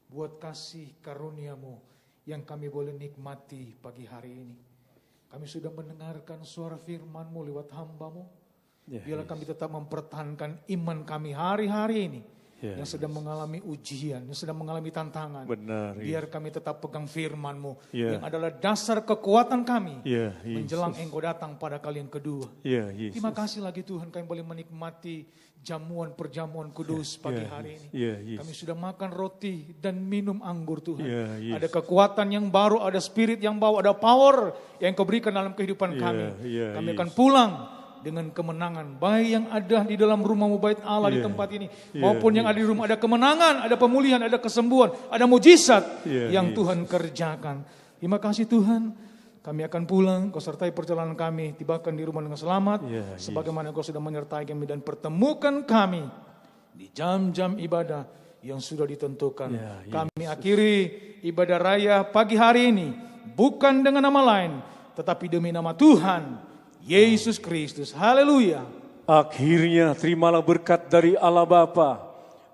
buat kasih karunia-Mu yang kami boleh nikmati pagi hari ini. Kami sudah mendengarkan suara firman-Mu lewat hamba-Mu. Biarlah kami tetap mempertahankan iman kami hari-hari ini. Yang sedang mengalami ujian, yang sedang mengalami tantangan. Benar, biar kami tetap pegang firman-Mu yang adalah dasar kekuatan kami menjelang Engkau datang pada kali yang kedua. Terima kasih lagi Tuhan kami boleh menikmati jamuan perjamuan kudus pagi hari ini. Kami sudah makan roti dan minum anggur Tuhan. Ada kekuatan yang baru, ada spirit yang baru, ada power yang Kau berikan dalam kehidupan kami. Kami akan pulang dengan kemenangan, baik yang ada di dalam rumah-Mu bait Allah di tempat ini, maupun yang ada di rumah, ada kemenangan, ada pemulihan, ada kesembuhan, ada mujizat yang Tuhan kerjakan. Terima kasih Tuhan, kami akan pulang, Kau sertai perjalanan kami, tibakan di rumah dengan selamat, sebagaimana Kau sudah menyertai kami dan pertemukan kami di jam-jam ibadah yang sudah ditentukan. Kami akhiri ibadah raya pagi hari ini, bukan dengan nama lain, tetapi demi nama Tuhan Yesus Kristus. Haleluya. Akhirnya terimalah berkat dari Allah Bapa,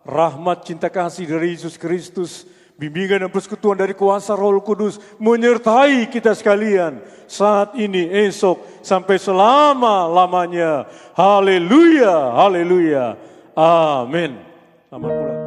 rahmat cinta kasih dari Yesus Kristus, bimbingan dan persekutuan dari kuasa Roh Kudus menyertai kita sekalian saat ini, esok, sampai selama-lamanya. Haleluya, haleluya. Amin. Selamat pulang.